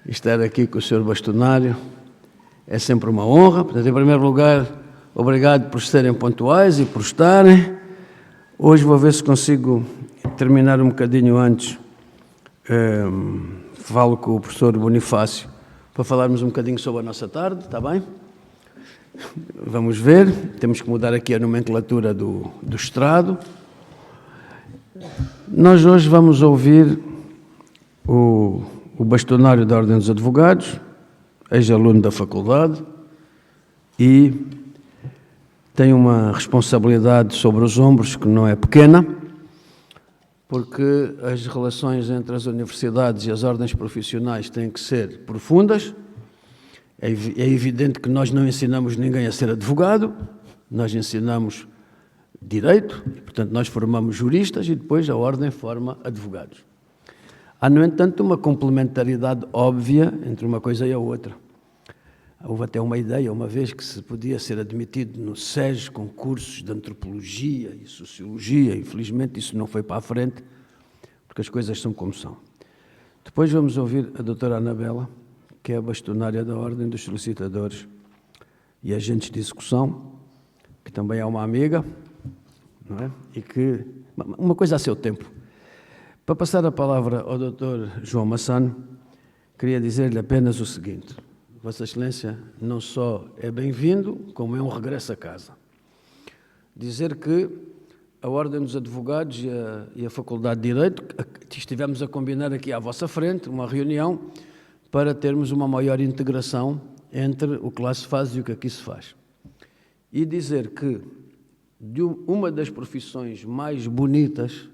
estar aqui com o Sr. Bastonário. É sempre uma honra. Portanto, em primeiro lugar, obrigado por serem pontuais e por estarem. Hoje vou ver se consigo terminar um bocadinho antes. Falo com o professor Bonifácio para falarmos um bocadinho sobre a nossa tarde, está bem? Vamos ver. Temos que mudar aqui a nomenclatura do estrado. Nós hoje vamos ouvir o bastonário da Ordem dos Advogados, ex-aluno da faculdade, e tem uma responsabilidade sobre os ombros que não é pequena, porque as relações entre as universidades e as ordens profissionais têm que ser profundas. É evidente que nós não ensinamos ninguém a ser advogado, nós ensinamos direito, e, portanto, nós formamos juristas e depois a ordem forma advogados. Há, no entanto, uma complementaridade óbvia entre uma coisa e a outra. Houve até uma ideia, uma vez, que se podia ser admitido no SES com cursos de antropologia e sociologia. Infelizmente, isso não foi para a frente, porque as coisas são como são. Depois vamos ouvir a doutora Anabela, que é a bastonária da Ordem dos Solicitadores e Agentes de Execução, que também é uma amiga, não é? E que, uma coisa a seu tempo. Para passar a palavra ao Dr. João Massano, queria dizer-lhe apenas o seguinte: Vossa Excelência não só é bem-vindo, como é um regresso a casa. Dizer que a Ordem dos Advogados e a Faculdade de Direito, estivemos a combinar aqui à vossa frente uma reunião para termos uma maior integração entre o que lá se faz e o que aqui se faz. E dizer que de uma das profissões mais bonitas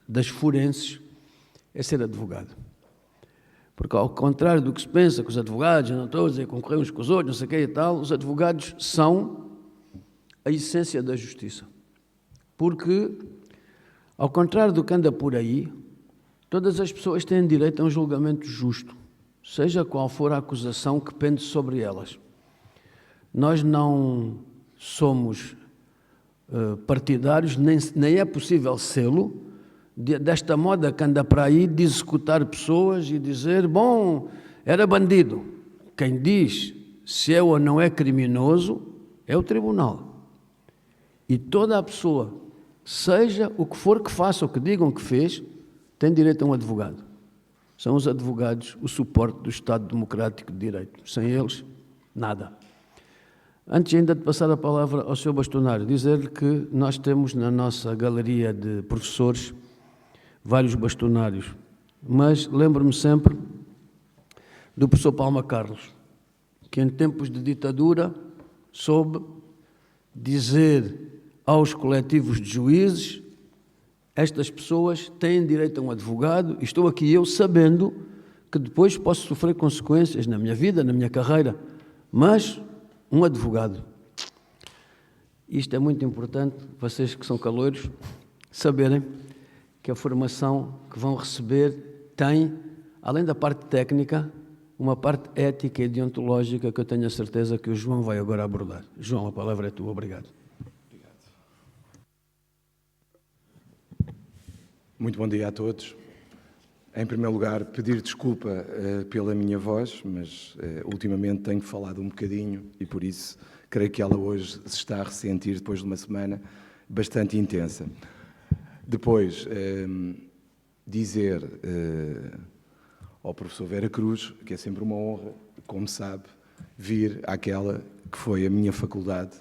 das forenses é ser advogado. Porque, ao contrário do que se pensa, que os advogados não todos concorrer uns com os outros, não sei o que e tal, os advogados são a essência da justiça. Porque, ao contrário do que anda por aí, todas as pessoas têm direito a um julgamento justo, seja qual for a acusação que pende sobre elas. Nós não somos partidários, nem é possível sê-lo, desta moda que anda para aí de executar pessoas e dizer, bom, era bandido. Quem diz se é ou não é criminoso é o tribunal. E toda a pessoa, seja o que for que faça ou que digam que fez, tem direito a um advogado. São os advogados o suporte do Estado Democrático de Direito. Sem eles, nada. Antes ainda de passar a palavra ao Sr. Bastonário, dizer-lhe que nós temos na nossa galeria de professores vários bastonários, mas lembro-me sempre do professor Palma Carlos, que em tempos de ditadura soube dizer aos coletivos de juízes: estas pessoas têm direito a um advogado, e estou aqui eu sabendo que depois posso sofrer consequências na minha vida, na minha carreira, mas um advogado. Isto é muito importante, vocês que são caloiros, saberem que a formação que vão receber tem, além da parte técnica, uma parte ética e deontológica que eu tenho a certeza que o João vai agora abordar. João, a palavra é tua. Obrigado. Muito bom dia a todos. Em primeiro lugar, pedir desculpa pela minha voz, mas ultimamente tenho falado um bocadinho e por isso creio que ela hoje se está a ressentir depois de uma semana bastante intensa. Depois, dizer ao professor Vera Cruz que é sempre uma honra, como sabe, vir àquela que foi a minha faculdade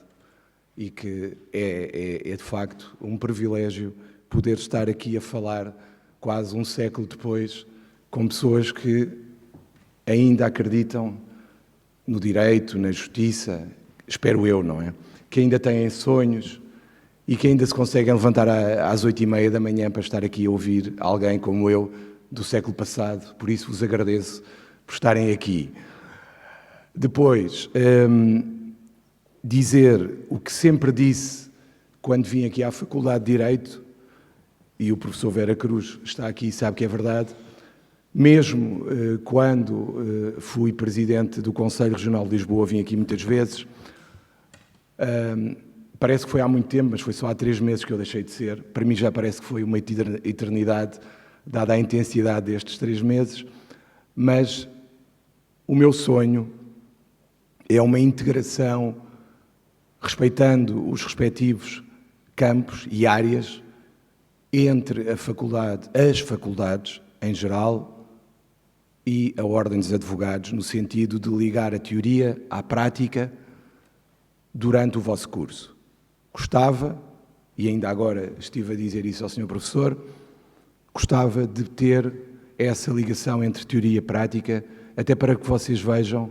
e que é de facto um privilégio poder estar aqui a falar quase um século depois com pessoas que ainda acreditam no direito, na justiça, espero eu, não é? Que ainda têm sonhos e que ainda se conseguem levantar às 8h30 da manhã para estar aqui a ouvir alguém como eu do século passado. Por isso vos agradeço por estarem aqui. Depois, dizer o que sempre disse quando vim aqui à Faculdade de Direito, e o professor Vera Cruz está aqui e sabe que é verdade, mesmo quando fui presidente do Conselho Regional de Lisboa, vim aqui muitas vezes, parece que foi há muito tempo, mas foi só há 3 meses que eu deixei de ser. Para mim já parece que foi uma eternidade, dada a intensidade destes 3 meses, mas O meu sonho é uma integração, respeitando os respectivos campos e áreas, entre a faculdade, as faculdades em geral e a Ordem dos Advogados, no sentido de ligar a teoria à prática durante o vosso curso. Gostava, e ainda agora estive a dizer isso ao Sr. Professor, gostava de ter essa ligação entre teoria e prática, até para que vocês vejam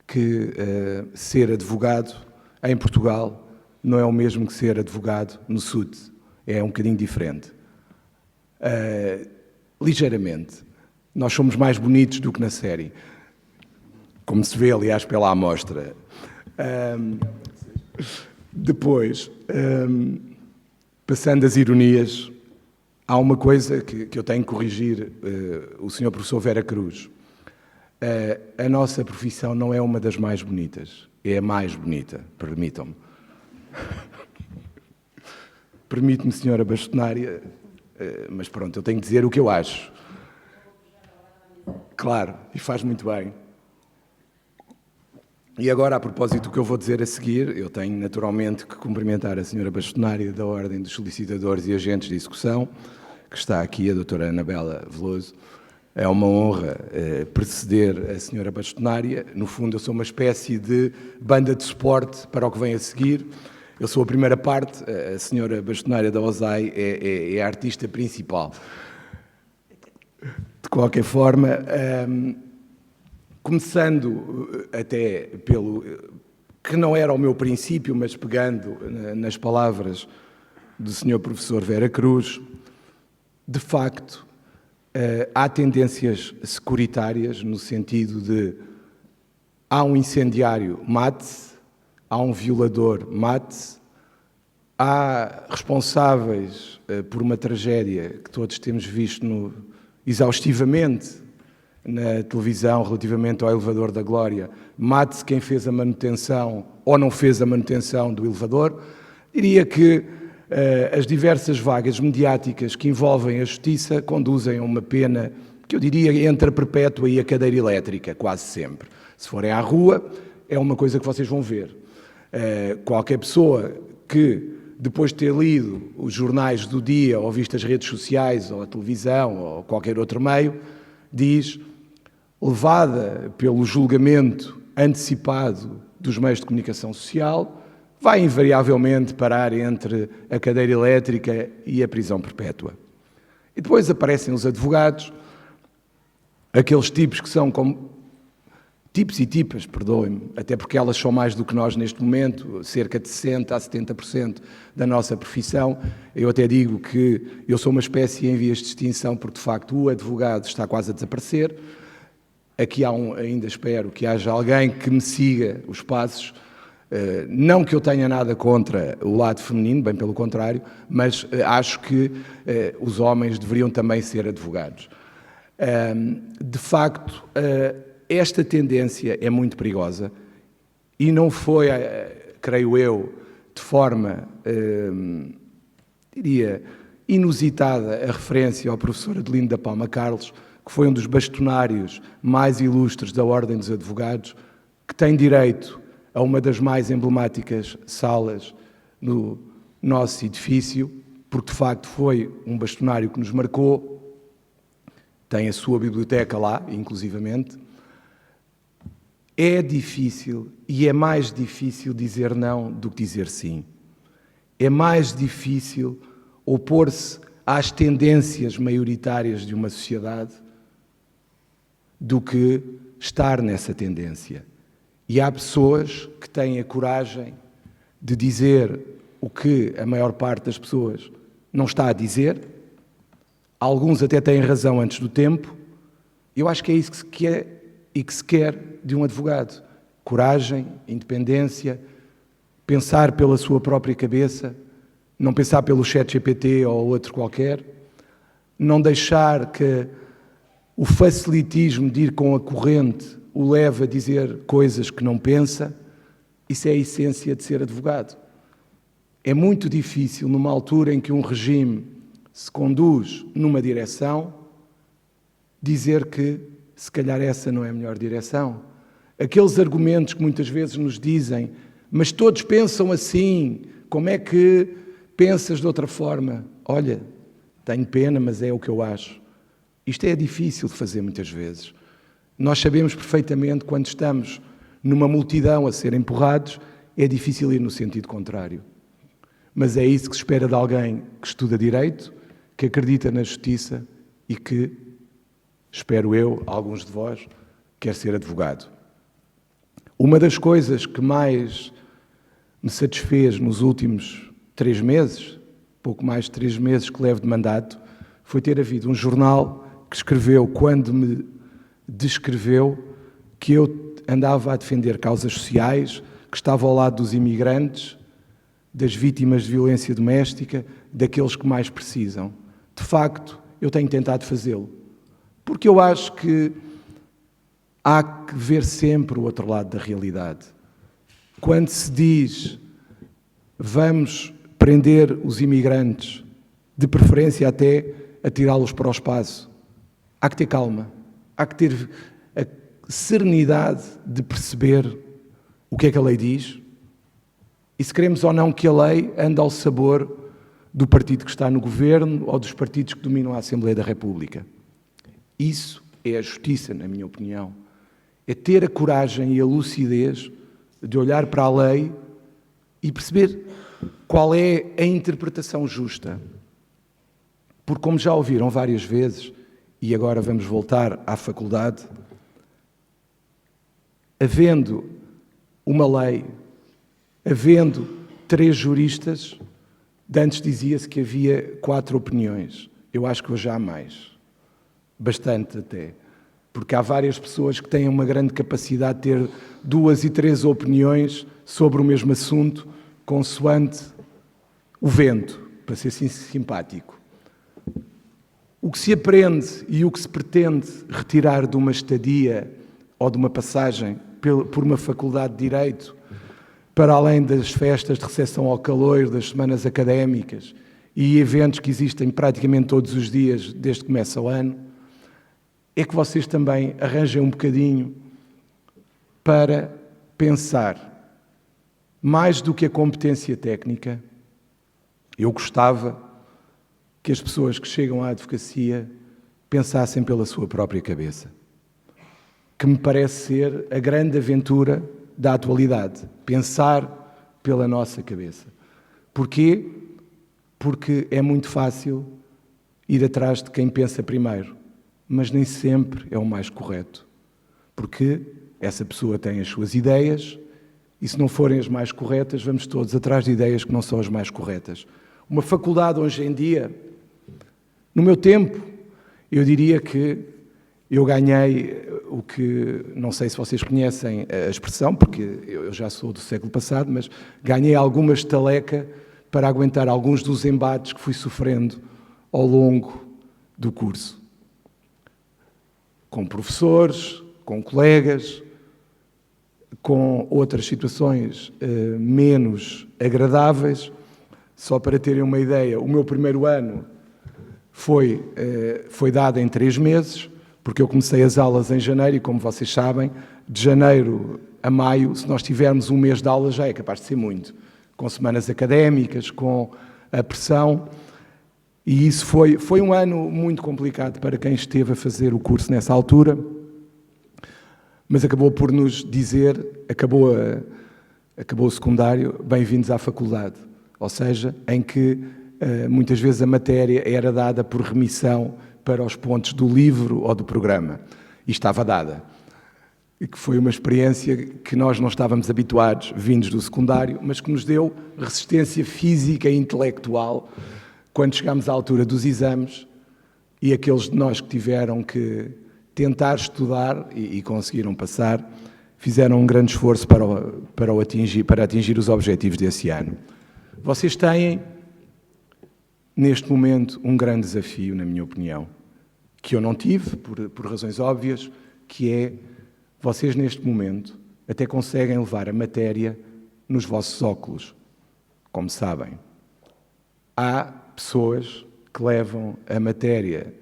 que ser advogado em Portugal não é o mesmo que ser advogado no Sud. É um bocadinho diferente. Ligeiramente. Nós somos mais bonitos do que na série. Como se vê, aliás, pela amostra. Depois, passando as ironias, há uma coisa que eu tenho que corrigir o Sr. Professor Vera Cruz. A nossa profissão não é uma das mais bonitas. É a mais bonita, permitam-me. Permite-me, Senhora Bastonária, mas pronto, eu tenho que dizer o que eu acho. Claro, e faz muito bem. E agora, a propósito do que eu vou dizer a seguir, eu tenho naturalmente que cumprimentar a Senhora Bastonária da Ordem dos Solicitadores e Agentes de Execução, que está aqui, a Doutora Anabela Veloso. É uma honra preceder a Senhora Bastonária. No fundo, eu sou uma espécie de banda de suporte para o que vem a seguir. Eu sou a primeira parte, a Senhora Bastonária da OSAI é a artista principal. De qualquer forma, começando até pelo que não era o meu princípio, mas pegando nas palavras do Sr. Professor Vera Cruz, de facto, há tendências securitárias no sentido de há um incendiário, mate-se, há um violador, mate-se, há responsáveis por uma tragédia que todos temos visto exaustivamente na televisão relativamente ao elevador da Glória, mate-se quem fez a manutenção ou não fez a manutenção do elevador. Diria que as diversas vagas mediáticas que envolvem a justiça conduzem a uma pena que eu diria entre a perpétua e a cadeira elétrica, quase sempre. Se forem à rua, é uma coisa que vocês vão ver. Qualquer pessoa que, depois de ter lido os jornais do dia, ou visto as redes sociais, ou a televisão, ou qualquer outro meio, diz, levada pelo julgamento antecipado dos meios de comunicação social, vai invariavelmente parar entre a cadeira elétrica e a prisão perpétua. E depois aparecem os advogados, aqueles tipos que são como tipos e tipas, perdoem-me, até porque elas são mais do que nós neste momento, cerca de 60% a 70% da nossa profissão. Eu até digo que eu sou uma espécie em vias de extinção, porque de facto o advogado está quase a desaparecer. Aqui ainda espero que haja alguém que me siga os passos. Não que eu tenha nada contra o lado feminino, bem pelo contrário, mas acho que os homens deveriam também ser advogados. De facto, esta tendência é muito perigosa e não foi, creio eu, de forma, diria, inusitada a referência ao professor Adelino da Palma Carlos, que foi um dos bastonários mais ilustres da Ordem dos Advogados, que tem direito a uma das mais emblemáticas salas no nosso edifício, porque de facto foi um bastonário que nos marcou, tem a sua biblioteca lá, inclusivamente. É difícil, e é mais difícil dizer não do que dizer sim. É mais difícil opor-se às tendências maioritárias de uma sociedade do que estar nessa tendência. E há pessoas que têm a coragem de dizer o que a maior parte das pessoas não está a dizer. Alguns até têm razão antes do tempo. Eu acho que é isso que se quer e que se quer de um advogado. Coragem, independência, pensar pela sua própria cabeça, não pensar pelo ChatGPT ou outro qualquer, não deixar que o facilitismo de ir com a corrente o leve a dizer coisas que não pensa. Isso é a essência de ser advogado. É muito difícil, numa altura em que um regime se conduz numa direção, dizer que se calhar essa não é a melhor direção. Aqueles argumentos que muitas vezes nos dizem, mas todos pensam assim, como é que pensas de outra forma? Olha, tenho pena, mas é o que eu acho. Isto é difícil de fazer muitas vezes. Nós sabemos perfeitamente quando estamos numa multidão a ser empurrados, é difícil ir no sentido contrário. Mas é isso que se espera de alguém que estuda Direito, que acredita na justiça e que, espero eu, alguns de vós, quer ser advogado. Uma das coisas que mais me satisfez nos últimos 3 meses, pouco mais de 3 meses que levo de mandato, foi ter havido um jornal que escreveu, quando me descreveu, que eu andava a defender causas sociais, que estava ao lado dos imigrantes, das vítimas de violência doméstica, daqueles que mais precisam. De facto, eu tenho tentado fazê-lo, porque eu acho que há que ver sempre o outro lado da realidade. Quando se diz vamos prender os imigrantes, de preferência até atirá-los para o espaço, há que ter calma, há que ter a serenidade de perceber o que é que a lei diz e se queremos ou não que a lei ande ao sabor do partido que está no governo ou dos partidos que dominam a Assembleia da República. Isso é a justiça, na minha opinião. É ter a coragem e a lucidez de olhar para a lei e perceber qual é a interpretação justa. Porque, como já ouviram várias vezes, e agora vamos voltar à faculdade, havendo uma lei, havendo 3 juristas, de antes dizia-se que havia 4 opiniões. Eu acho que hoje há mais. Bastante até. Porque há várias pessoas que têm uma grande capacidade de ter 2 e 3 opiniões sobre o mesmo assunto, consoante o vento, para ser simpático. O que se aprende e o que se pretende retirar de uma estadia ou de uma passagem por uma faculdade de Direito, para além das festas de recepção ao caloiro, das semanas académicas e eventos que existem praticamente todos os dias desde que começa o ano, é que vocês também arranjem um bocadinho para pensar, mais do que a competência técnica. Eu gostava que as pessoas que chegam à advocacia pensassem pela sua própria cabeça, que me parece ser a grande aventura da atualidade, pensar pela nossa cabeça. Porquê? Porque é muito fácil ir atrás de quem pensa primeiro, mas nem sempre é o mais correto, porque essa pessoa tem as suas ideias e se não forem as mais corretas, vamos todos atrás de ideias que não são as mais corretas. Uma faculdade hoje em dia, no meu tempo, eu diria que eu ganhei o que, não sei se vocês conhecem a expressão, porque eu já sou do século passado, mas ganhei alguma estaleca para aguentar alguns dos embates que fui sofrendo ao longo do curso. Com professores, com colegas, com outras situações menos agradáveis. Só para terem uma ideia, o meu primeiro ano foi dado em 3 meses, porque eu comecei as aulas em janeiro e, como vocês sabem, de janeiro a maio, se nós tivermos um mês de aulas, já é capaz de ser muito, com semanas académicas, com a pressão, e isso foi um ano muito complicado para quem esteve a fazer o curso nessa altura, mas acabou por nos dizer, acabou o secundário, bem-vindos à faculdade, ou seja, em que muitas vezes a matéria era dada por remissão para os pontos do livro ou do programa, e estava dada. E que foi uma experiência que nós não estávamos habituados, vindos do secundário, mas que nos deu resistência física e intelectual quando chegámos à altura dos exames e aqueles de nós que tiveram que tentar estudar e conseguiram passar, fizeram um grande esforço para atingir os objetivos desse ano. Vocês têm, neste momento, um grande desafio, na minha opinião, que eu não tive, por razões óbvias, que é, vocês neste momento até conseguem levar a matéria nos vossos óculos, como sabem. Há pessoas que levam a matéria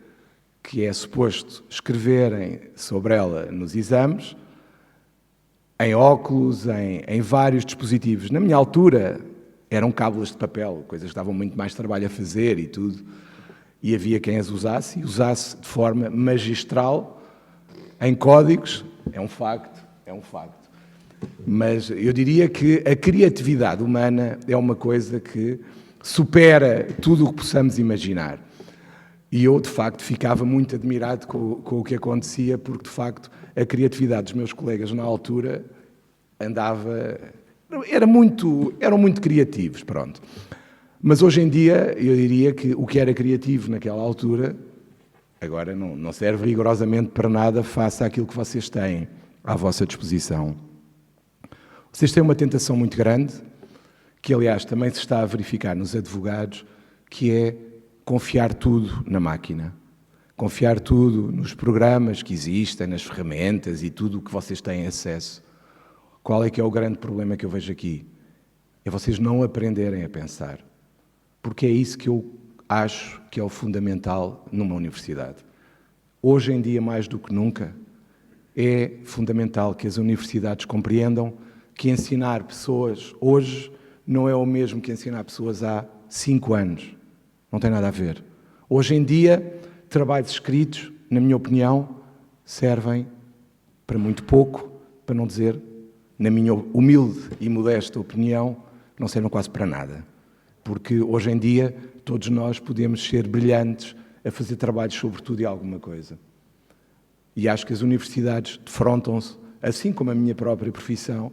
que é suposto escreverem sobre ela nos exames, em óculos, em vários dispositivos. Na minha altura, eram cábulas de papel, coisas que davam muito mais trabalho a fazer e tudo. E havia quem as usasse, e usasse de forma magistral, em códigos, é um facto. Mas eu diria que a criatividade humana é uma coisa que supera tudo o que possamos imaginar. E eu, de facto, ficava muito admirado com o que acontecia, porque, de facto, a criatividade dos meus colegas na altura eram muito criativos, pronto. Mas hoje em dia, eu diria que o que era criativo naquela altura, agora não serve rigorosamente para nada face àquilo que vocês têm à vossa disposição. Vocês têm uma tentação muito grande, que aliás também se está a verificar nos advogados, que é confiar tudo na máquina, confiar tudo nos programas que existem, nas ferramentas e tudo o que vocês têm acesso. Qual é que é o grande problema que eu vejo aqui? É vocês não aprenderem a pensar, porque é isso que eu acho que é o fundamental numa universidade. Hoje em dia, mais do que nunca, é fundamental que as universidades compreendam que ensinar pessoas hoje não é o mesmo que ensinar pessoas há 5 anos. Não tem nada a ver. Hoje em dia, trabalhos escritos, na minha opinião, servem para muito pouco, para não dizer, na minha humilde e modesta opinião, não servem quase para nada. Porque hoje em dia, todos nós podemos ser brilhantes a fazer trabalhos sobre tudo e alguma coisa. E acho que as universidades defrontam-se, assim como a minha própria profissão,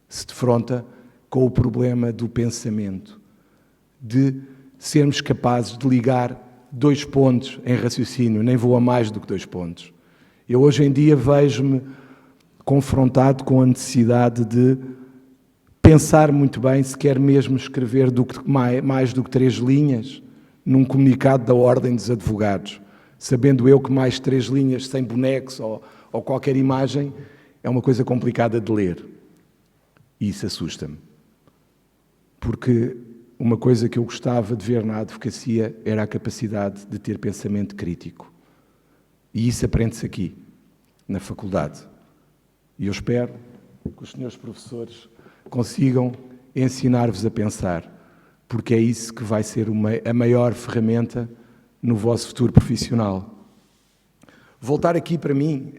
se defronta com o problema do pensamento, de sermos capazes de ligar 2 pontos em raciocínio, nem vou a mais do que 2 pontos. Eu hoje em dia vejo-me confrontado com a necessidade de pensar muito bem se quer mesmo escrever mais do que 3 linhas num comunicado da Ordem dos Advogados, sabendo eu que mais 3 linhas sem bonecos ou qualquer imagem é uma coisa complicada de ler. E isso assusta-me. Porque uma coisa que eu gostava de ver na advocacia era a capacidade de ter pensamento crítico. E isso aprende-se aqui, na faculdade. E eu espero que os senhores professores consigam ensinar-vos a pensar, porque é isso que vai ser a maior ferramenta no vosso futuro profissional. Voltar aqui, para mim,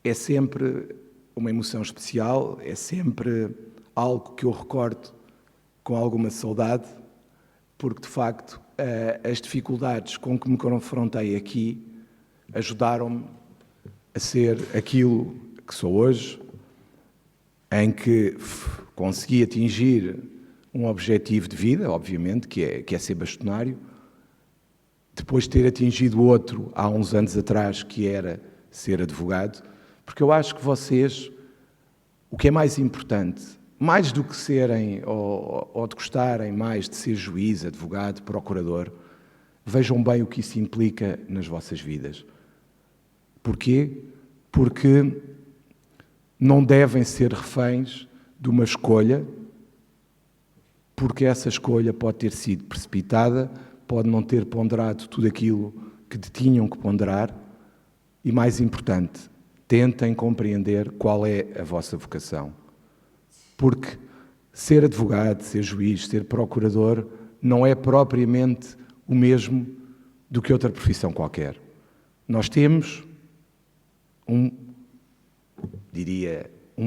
é sempre uma emoção especial, é sempre algo que eu recordo com alguma saudade, porque, de facto, as dificuldades com que me confrontei aqui ajudaram-me a ser aquilo que sou hoje, em que consegui atingir um objetivo de vida, obviamente, que é ser bastonário, depois de ter atingido outro há uns anos atrás, que era ser advogado, porque eu acho que vocês, o que é mais importante, mais do que serem ou de gostarem mais de ser juiz, advogado, procurador, vejam bem o que isso implica nas vossas vidas. Porquê? Porque não devem ser reféns de uma escolha, porque essa escolha pode ter sido precipitada, pode não ter ponderado tudo aquilo que tinham que ponderar e, mais importante, tentem compreender qual é a vossa vocação. Porque ser advogado, ser juiz, ser procurador não é propriamente o mesmo do que outra profissão qualquer. Nós temos um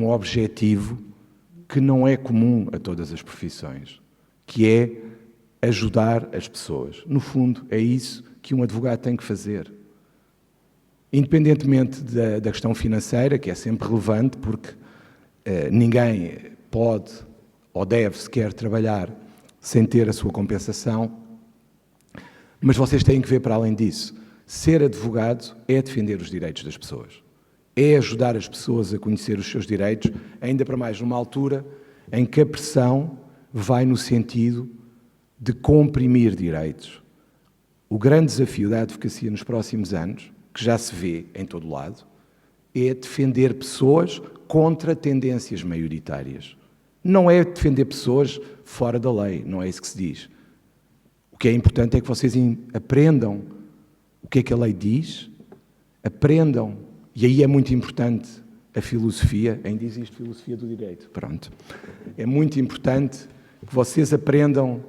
objetivo que não é comum a todas as profissões, que é ajudar as pessoas. No fundo, é isso que um advogado tem que fazer. Independentemente da questão financeira, que é sempre relevante, porque ninguém pode ou deve sequer trabalhar sem ter a sua compensação, mas vocês têm que ver para além disso. Ser advogado é defender os direitos das pessoas. É ajudar as pessoas a conhecer os seus direitos, ainda para mais numa altura em que a pressão vai no sentido de comprimir direitos. O grande desafio da advocacia nos próximos anos, que já se vê em todo lado, é defender pessoas contra tendências maioritárias. Não é defender pessoas fora da lei, não é isso que se diz. O que é importante é que vocês aprendam o que é que a lei diz, aprendam, e aí é muito importante a filosofia, ainda existe filosofia do direito, pronto. É muito importante que vocês aprendam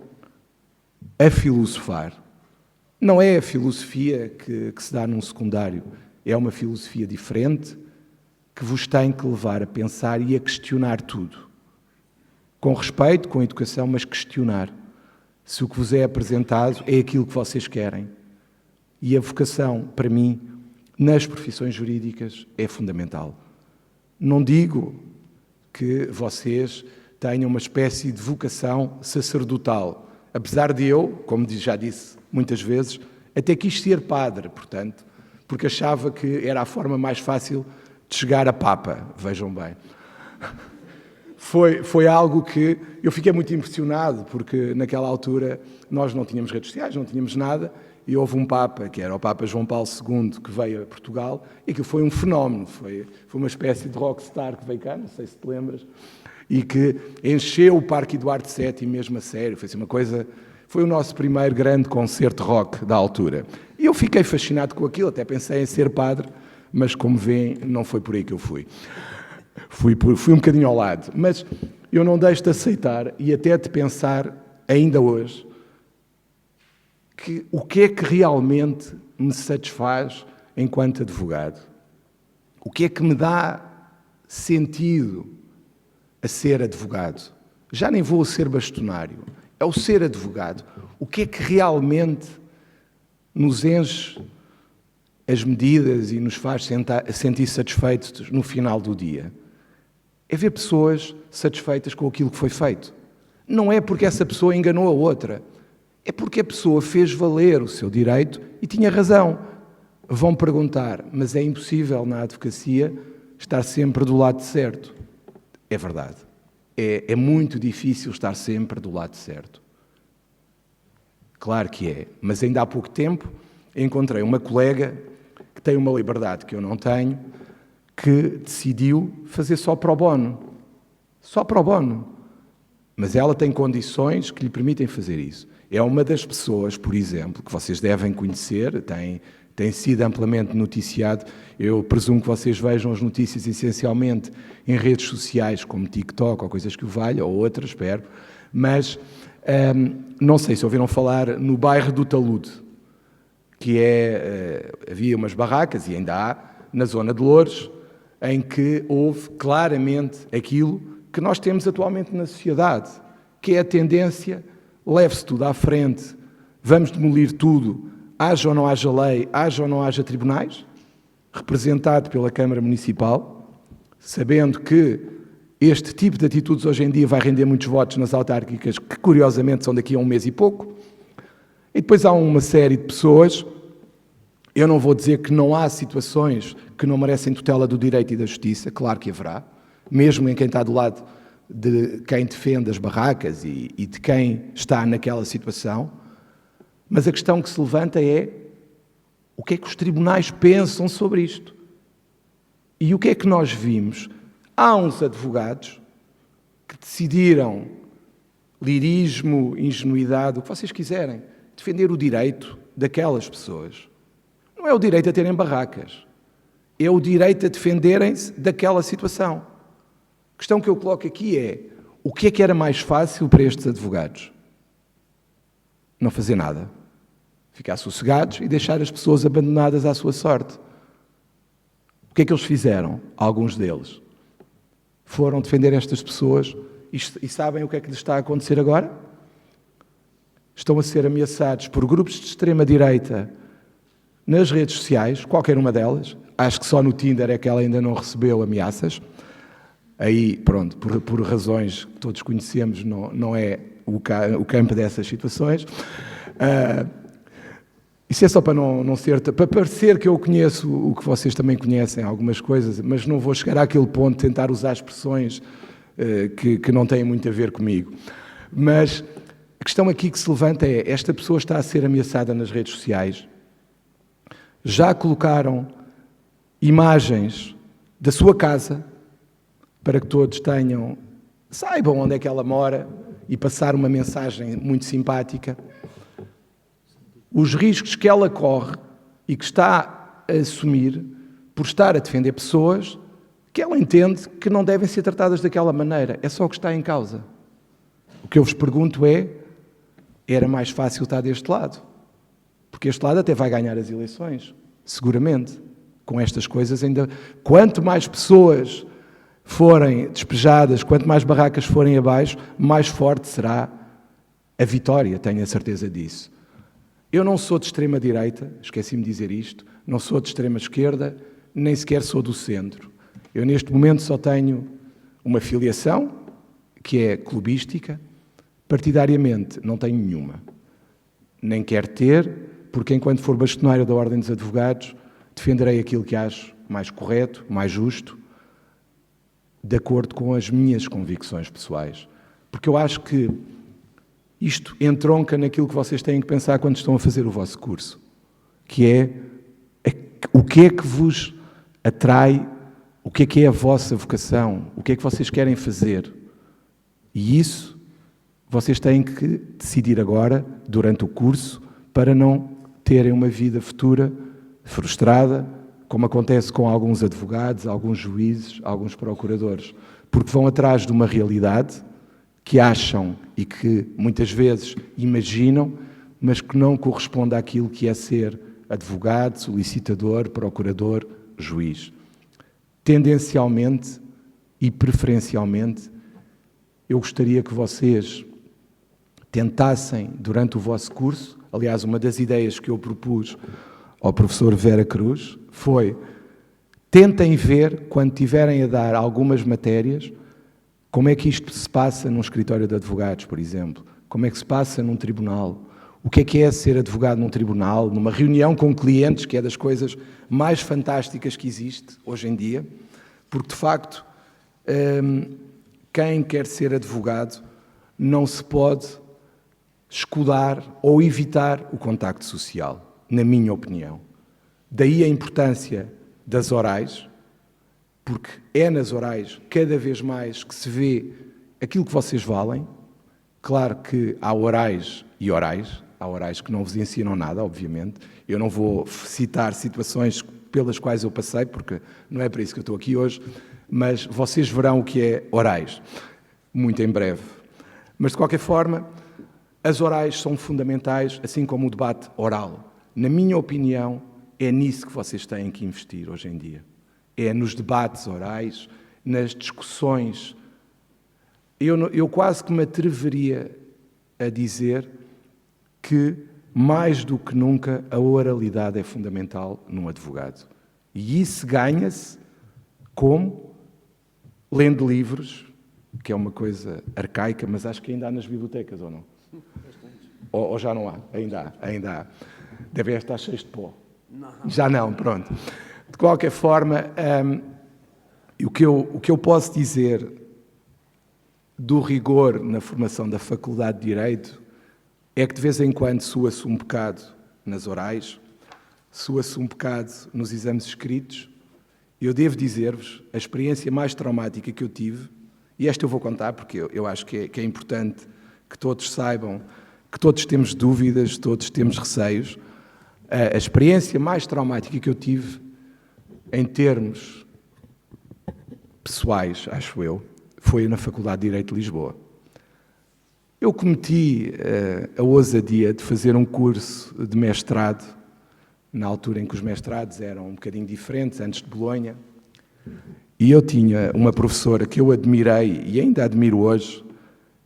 a filosofar. Não é a filosofia que se dá num secundário, é uma filosofia diferente que vos tem que levar a pensar e a questionar tudo. Com respeito, com educação, mas questionar se o que vos é apresentado é aquilo que vocês querem. E a vocação, para mim, nas profissões jurídicas é fundamental. Não digo que vocês tenham uma espécie de vocação sacerdotal, apesar de eu, como já disse muitas vezes, até quis ser padre, portanto, porque achava que era a forma mais fácil de chegar a Papa, vejam bem. Foi algo que eu fiquei muito impressionado, porque naquela altura nós não tínhamos redes sociais, não tínhamos nada, e houve um Papa, que era o Papa João Paulo II, que veio a Portugal, e aquilo foi um fenómeno, foi uma espécie de rockstar que veio cá, não sei se te lembras, e que encheu o Parque Eduardo VII mesmo a sério, foi assim uma coisa... Foi o nosso primeiro grande concerto rock da altura. E eu fiquei fascinado com aquilo, até pensei em ser padre, mas como veem, não foi por aí que eu fui. Fui um bocadinho ao lado. Mas eu não deixo de aceitar e até de pensar, ainda hoje, que o que é que realmente me satisfaz enquanto advogado? O que é que me dá sentido a ser advogado? Já nem vou ser bastonário. É o ser advogado. O que é que realmente nos enche as medidas e nos faz sentir satisfeitos no final do dia? É ver pessoas satisfeitas com aquilo que foi feito. Não é porque essa pessoa enganou a outra. É porque a pessoa fez valer o seu direito e tinha razão. Vão perguntar, mas é impossível na advocacia estar sempre do lado certo. É verdade. É muito difícil estar sempre do lado certo. Claro que é, mas ainda há pouco tempo encontrei uma colega que tem uma liberdade que eu não tenho, que decidiu fazer só pro bono. Só pro bono. Mas ela tem condições que lhe permitem fazer isso. É uma das pessoas, por exemplo, que vocês devem conhecer, tem sido amplamente noticiado. Eu presumo que vocês vejam as notícias essencialmente em redes sociais, como TikTok ou coisas que o valham, ou outras, espero. Mas não sei se ouviram falar no bairro do Talude, que havia umas barracas, e ainda há, na zona de Loures, em que houve claramente aquilo que nós temos atualmente na sociedade, que é a tendência, leve-se tudo à frente, vamos demolir tudo, haja ou não haja lei, haja ou não haja tribunais, representado pela Câmara Municipal, sabendo que este tipo de atitudes hoje em dia vai render muitos votos nas autárquicas, que curiosamente são daqui a um mês e pouco, e depois há uma série de pessoas, eu não vou dizer que não há situações que não merecem tutela do direito e da justiça, claro que haverá, mesmo em quem está do lado de quem defende as barracas e de quem está naquela situação, mas a questão que se levanta é o que é que os tribunais pensam sobre isto? E o que é que nós vimos? Há uns advogados que decidiram, lirismo, ingenuidade, o que vocês quiserem, defender o direito daquelas pessoas. Não é o direito a terem barracas, é o direito a defenderem-se daquela situação. A questão que eu coloco aqui é, o que é que era mais fácil para estes advogados? Não fazer nada. Ficar sossegados e deixar as pessoas abandonadas à sua sorte. O que é que eles fizeram? Alguns deles foram defender estas pessoas e sabem o que é que lhes está a acontecer agora? Estão a ser ameaçados por grupos de extrema-direita nas redes sociais, qualquer uma delas. Acho que só no Tinder é que ela ainda não recebeu ameaças. Aí, pronto, por razões que todos conhecemos, não é o campo dessas situações. Isso é só para não ser... Para parecer que eu conheço o que vocês também conhecem, algumas coisas, mas não vou chegar àquele ponto de tentar usar expressões que não têm muito a ver comigo. Mas a questão aqui que se levanta é, esta pessoa está a ser ameaçada nas redes sociais, já colocaram imagens da sua casa para que todos saibam onde é que ela mora e passar uma mensagem muito simpática. Os riscos que ela corre e que está a assumir por estar a defender pessoas que ela entende que não devem ser tratadas daquela maneira. É só o que está em causa. O que eu vos pergunto é, era mais fácil estar deste lado? Porque este lado até vai ganhar as eleições, seguramente. Com estas coisas ainda... Quanto mais pessoas forem despejadas, quanto mais barracas forem abaixo, mais forte será a vitória, tenho a certeza disso. Eu não sou de extrema-direita, esqueci-me de dizer isto, não sou de extrema-esquerda, nem sequer sou do centro. Eu neste momento só tenho uma filiação, que é clubística, partidariamente não tenho nenhuma. Nem quero ter, porque enquanto for bastonário da Ordem dos Advogados, defenderei aquilo que acho mais correto, mais justo, de acordo com as minhas convicções pessoais. Porque eu acho que isto entronca naquilo que vocês têm que pensar quando estão a fazer o vosso curso, que é o que é que vos atrai, o que é a vossa vocação, o que é que vocês querem fazer. E isso vocês têm que decidir agora, durante o curso, para não terem uma vida futura frustrada, como acontece com alguns advogados, alguns juízes, alguns procuradores, porque vão atrás de uma realidade que acham e que muitas vezes imaginam, mas que não corresponde àquilo que é ser advogado, solicitador, procurador, juiz. Tendencialmente e preferencialmente, eu gostaria que vocês tentassem, durante o vosso curso, aliás, uma das ideias que eu propus ao professor Vera Cruz foi: tentem ver, quando tiverem a dar algumas matérias, como é que isto se passa num escritório de advogados, por exemplo, como é que se passa num tribunal, o que é ser advogado num tribunal, numa reunião com clientes, que é das coisas mais fantásticas que existe hoje em dia, porque, de facto, quem quer ser advogado não se pode escudar ou evitar o contacto social, na minha opinião. Daí a importância das orais, porque é nas orais cada vez mais que se vê aquilo que vocês valem. Claro que há orais e orais, há orais que não vos ensinam nada, obviamente. Eu não vou citar situações pelas quais eu passei, porque não é para isso que eu estou aqui hoje, mas vocês verão o que é orais, muito em breve. Mas, de qualquer forma, as orais são fundamentais, assim como o debate oral. Na minha opinião, é nisso que vocês têm que investir hoje em dia. É nos debates orais, nas discussões. Eu quase que me atreveria a dizer que, mais do que nunca, a oralidade é fundamental num advogado. E isso ganha-se como? Lendo livros, que é uma coisa arcaica, mas acho que ainda há nas bibliotecas, ou não? Ou já não há? Ainda há. Devem estar cheios de pó. Não. Já não, pronto. De qualquer forma, o que eu posso dizer do rigor na formação da Faculdade de Direito é que de vez em quando sua-se um bocado nas orais, sua-se um bocado nos exames escritos. Eu devo dizer-vos, a experiência mais traumática que eu tive, e esta eu vou contar porque eu acho que é importante que todos saibam, que todos temos dúvidas, todos temos receios. A experiência mais traumática que eu tive, em termos pessoais, acho eu, foi na Faculdade de Direito de Lisboa. Eu cometi a ousadia de fazer um curso de mestrado, na altura em que os mestrados eram um bocadinho diferentes, antes de Bolonha, e eu tinha uma professora que eu admirei, e ainda admiro hoje,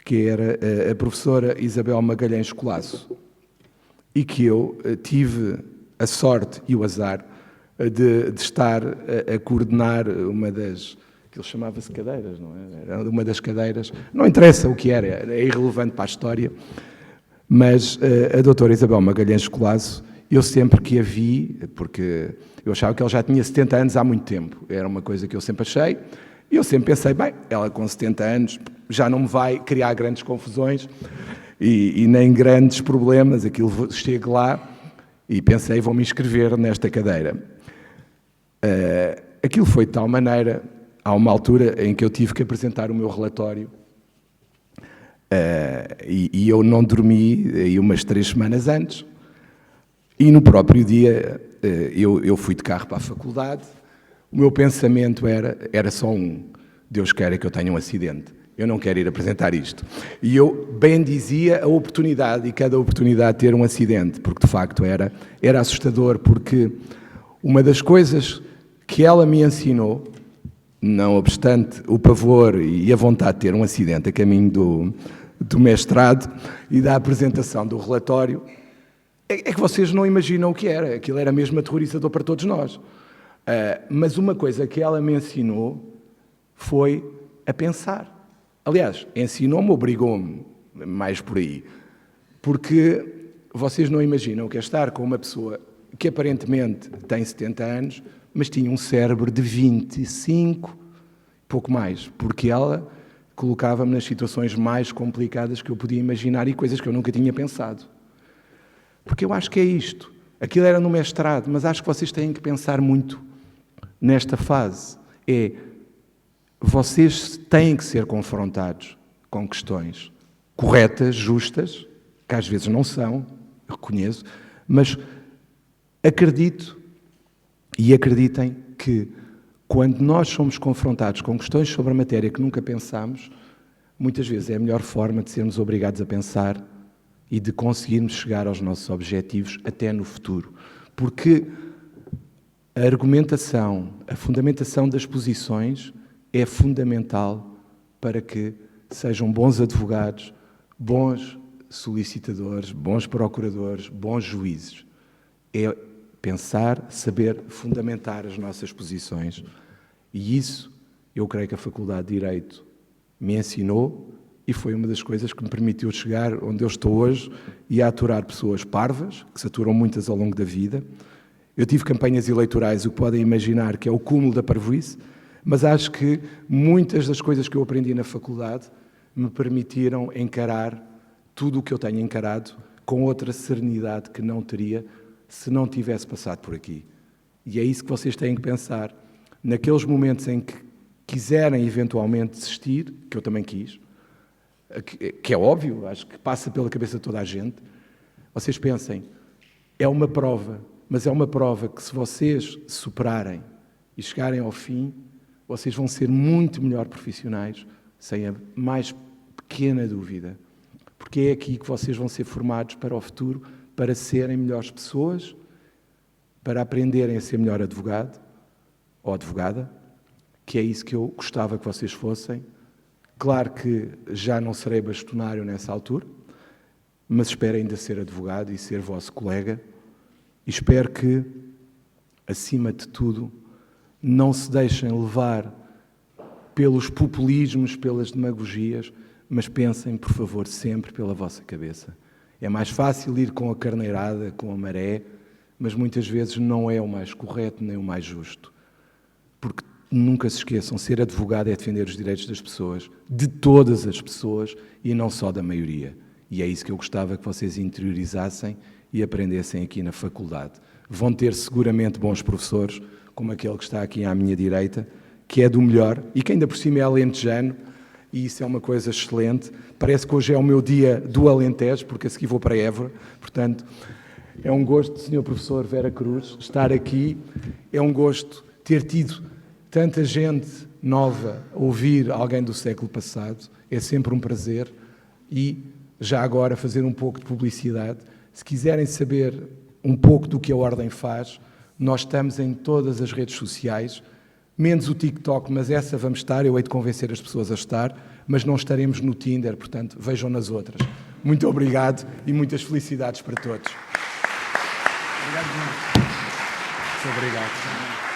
que era a professora Isabel Magalhães Colasso, e que eu tive a sorte e o azar de estar a coordenar uma das... Aquilo chamava-se cadeiras, não é? Era uma das cadeiras. Não interessa o que era, é irrelevante para a história. Mas a doutora Isabel Magalhães Colasso, eu sempre que a vi, porque eu achava que ela já tinha 70 anos há muito tempo. Era uma coisa que eu sempre achei. E eu sempre pensei, bem, ela com 70 anos já não me vai criar grandes confusões e nem grandes problemas. Aquilo chego lá e pensei, vou-me inscrever nesta cadeira. Aquilo foi de tal maneira... Há uma altura em que eu tive que apresentar o meu relatório e eu não dormi aí umas 3 semanas antes. E no próprio dia, eu fui de carro para a faculdade, o meu pensamento era só um: Deus queira que eu tenha um acidente, eu não quero ir apresentar isto. E eu bendizia a oportunidade, e cada oportunidade de ter um acidente, porque de facto era assustador, porque uma das coisas que ela me ensinou, não obstante o pavor e a vontade de ter um acidente a caminho do mestrado e da apresentação do relatório, é que vocês não imaginam o que era. Aquilo era mesmo aterrorizador para todos nós. Mas uma coisa que ela me ensinou foi a pensar. Aliás, ensinou-me, obrigou-me, mais por aí. Porque vocês não imaginam o que é estar com uma pessoa que aparentemente tem 70 anos, mas tinha um cérebro de 25, pouco mais, porque ela colocava-me nas situações mais complicadas que eu podia imaginar e coisas que eu nunca tinha pensado. Porque eu acho que é isto. Aquilo era no mestrado, mas acho que vocês têm que pensar muito nesta fase. Vocês têm que ser confrontados com questões corretas, justas, que às vezes não são, eu reconheço, mas acredito e acreditem que quando nós somos confrontados com questões sobre a matéria que nunca pensámos, muitas vezes é a melhor forma de sermos obrigados a pensar e de conseguirmos chegar aos nossos objetivos até no futuro. Porque a argumentação, a fundamentação das posições é fundamental para que sejam bons advogados, bons solicitadores, bons procuradores, bons juízes. É pensar, saber fundamentar as nossas posições. E isso, eu creio que a Faculdade de Direito me ensinou e foi uma das coisas que me permitiu chegar onde eu estou hoje e a aturar pessoas parvas, que se aturam muitas ao longo da vida. Eu tive campanhas eleitorais, o que podem imaginar que é o cúmulo da parvoíce, mas acho que muitas das coisas que eu aprendi na faculdade me permitiram encarar tudo o que eu tenho encarado com outra serenidade que não teria se não tivesse passado por aqui. E é isso que vocês têm que pensar. Naqueles momentos em que quiserem eventualmente desistir, que eu também quis, que é óbvio, acho que passa pela cabeça de toda a gente, vocês pensem, é uma prova, mas é uma prova que se vocês superarem e chegarem ao fim, vocês vão ser muito melhor profissionais, sem a mais pequena dúvida. Porque é aqui que vocês vão ser formados para o futuro, para serem melhores pessoas, para aprenderem a ser melhor advogado ou advogada, que é isso que eu gostava que vocês fossem. Claro que já não serei bastonário nessa altura, mas espero ainda ser advogado e ser vosso colega, e espero que, acima de tudo, não se deixem levar pelos populismos, pelas demagogias, mas pensem, por favor, sempre pela vossa cabeça. É mais fácil ir com a carneirada, com a maré, mas muitas vezes não é o mais correto nem o mais justo. Porque nunca se esqueçam, ser advogado é defender os direitos das pessoas, de todas as pessoas e não só da maioria. E é isso que eu gostava que vocês interiorizassem e aprendessem aqui na faculdade. Vão ter seguramente bons professores, como aquele que está aqui à minha direita, que é do melhor e que ainda por cima é alentejano, e isso é uma coisa excelente. Parece que hoje é o meu dia do Alentejo, porque a seguir vou para Évora. Portanto, é um gosto, Sr. Professor Vera Cruz, estar aqui. É um gosto ter tido tanta gente nova a ouvir alguém do século passado. É sempre um prazer. E, já agora, fazer um pouco de publicidade. Se quiserem saber um pouco do que a Ordem faz, nós estamos em todas as redes sociais, menos o TikTok, mas essa vamos estar, eu hei de convencer as pessoas a estar, mas não estaremos no Tinder, portanto, vejam nas outras. Muito obrigado e muitas felicidades para todos. Obrigado. Muito obrigado.